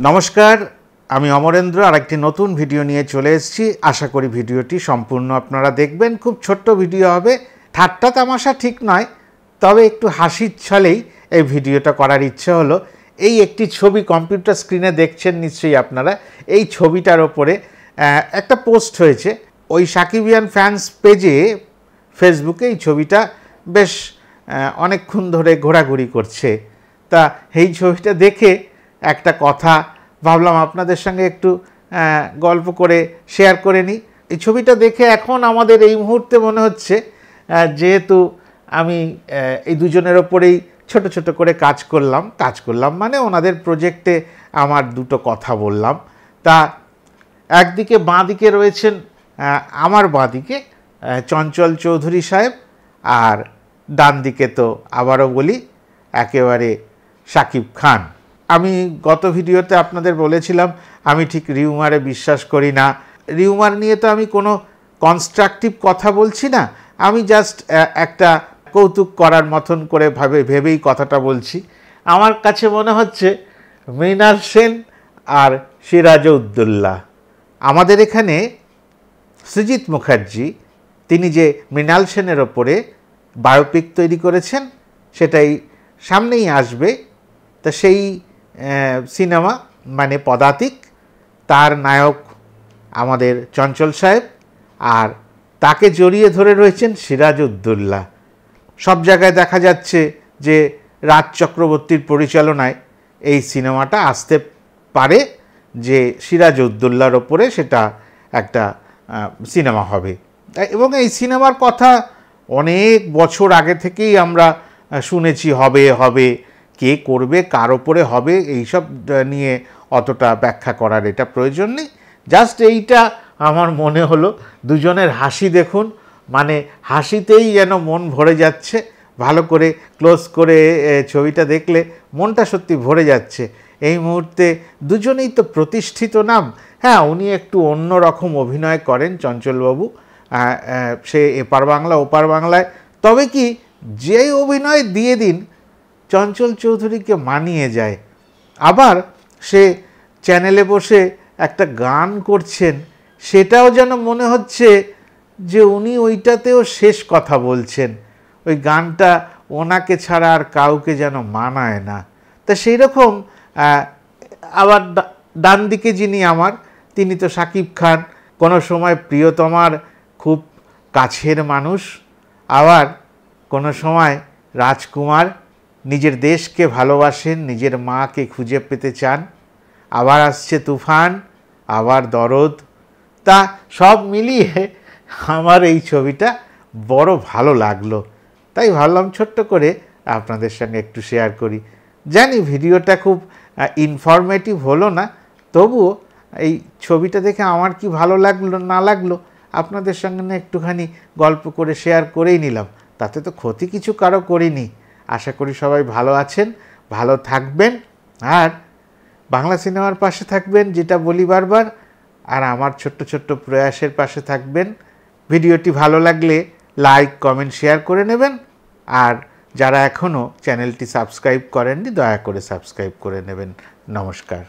নমস্কার, আমি অমরেন্দ্র আরেকটি নতুন ভিডিও নিয়ে চলে এসেছি। আশা করি ভিডিওটি সম্পূর্ণ আপনারা দেখবেন। খুব ছোট্ট ভিডিও হবে, ঠাট্টা তামাশা ঠিক নয়, তবে একটু হাসির ছলেই এই ভিডিওটা করার ইচ্ছে হলো। এই একটি ছবি কম্পিউটার স্ক্রিনে দেখছেন নিশ্চয়ই আপনারা। এই ছবিটার ওপরে একটা পোস্ট হয়েছে ওই সাকিবিয়ান ফ্যান্স পেজে, ফেসবুকে। এই ছবিটা বেশ অনেকক্ষণ ধরে ঘোরাঘুরি করছে। তা এই ছবিটা দেখে একটা কথা ভাবলাম আপনাদের সঙ্গে একটু গল্প করে শেয়ার করে নিই। এই ছবিটা দেখে এখন আমাদের এই মুহূর্তে মনে হচ্ছে, যেহেতু আমি এই দুজনের ওপরেই ছোট ছোট করে কাজ করলাম মানে ওনাদের প্রজেক্টে আমার দুটো কথা বললাম। তা একদিকে বাঁদিকে রয়েছেন, আমার বাঁদিকে চঞ্চল চৌধুরী সাহেব, আর ডান দিকে তো আবারও বলি একেবারে শাকিব খান। আমি গত ভিডিওতে আপনাদের বলেছিলাম আমি ঠিক রিউমারে বিশ্বাস করি না। রিউমার নিয়ে তো আমি কোনো কনস্ট্রাকটিভ কথা বলছি না, আমি জাস্ট একটা কৌতুক করার মতন করে ভেবেই কথাটা বলছি। আমার কাছে মনে হচ্ছে মৃণাল সেন আর সিরাজউদ্দৌলা, আমাদের এখানে সৃজিত মুখার্জি, তিনি যে মৃণাল সেনের ওপরে বায়োপিক তৈরি করেছেন সেটাই সামনেই আসবে। তা সেই সিনেমা মানে পদাতিক, তার নায়ক আমাদের চঞ্চল সাহেব, আর তাকে জড়িয়ে ধরে রয়েছেন সিরাজউদ্দৌলা। সব জায়গায় দেখা যাচ্ছে যে রাজ চক্রবর্তীর পরিচালনায় এই সিনেমাটা আসতে পারে, যে সিরাজউদ্দৌলার ওপরে সেটা একটা সিনেমা হবে। এবং এই সিনেমার কথা অনেক বছর আগে থেকেই আমরা শুনেছি হবে। কে করবে, কার ওপরে হবে, এইসব নিয়ে অতটা ব্যাখ্যা করার এটা প্রয়োজন নেই। জাস্ট এইটা আমার মনে হলো, দুজনের হাসি দেখুন, মানে হাসিতেই যেন মন ভরে যাচ্ছে। ভালো করে ক্লোজ করে ছবিটা দেখলে মনটা সত্যি ভরে যাচ্ছে। এই মুহূর্তে দুজনেই তো প্রতিষ্ঠিত নাম। হ্যাঁ, উনি একটু অন্য রকম অভিনয় করেন চঞ্চলবাবু, সে এপার বাংলা ওপার বাংলায়, তবে কি যে অভিনয় দিয়ে দিন চঞ্চল চৌধুরীকে মানিয়ে যায়। আবার সে চ্যানেলে বসে একটা গান করছেন, সেটাও যেন মনে হচ্ছে যে উনি ওইটাতেও শেষ কথা বলছেন। ওই গানটা ওনাকে ছাড়া আর কাউকে যেন মানায় না। তা সেই রকম আবার ডান দিকে যিনি আমার, তিনি তো শাকিব খান, কোনো সময় প্রিয়তমার খুব কাছের মানুষ, আবার কোনো সময় রাজকুমার, নিজের দেশকে ভালোবাসেন, নিজের মাকে খুঁজে পেতে চান। আবার আসছে তুফান, আবার দরদ। তা সব মিলিয়ে আমার এই ছবিটা বড় ভালো লাগলো, তাই ভাবলাম ছোট্ট করে আপনাদের সঙ্গে একটু শেয়ার করি। জানি ভিডিওটা খুব ইনফরমেটিভ হলো না, তবুও এই ছবিটা দেখে আমার কি ভালো লাগলো না লাগলো আপনাদের সঙ্গে না একটুখানি গল্প করে শেয়ার করেই নিলাম। তাতে তো ক্ষতি কিছু কারো করিনি। আশা করি সবাই ভালো আছেন, ভালো থাকবেন, আর বাংলা সিনেমার পাশে থাকবেন, যেটা বলি বারবার, আর আমার ছোট্ট ছোট্ট প্রয়াসের পাশে থাকবেন। ভিডিওটি ভালো লাগলে লাইক, কমেন্ট, শেয়ার করে নেবেন, আর যারা এখনও চ্যানেলটি সাবস্ক্রাইব করেননি দয়া করে সাবস্ক্রাইব করে নেবেন। নমস্কার।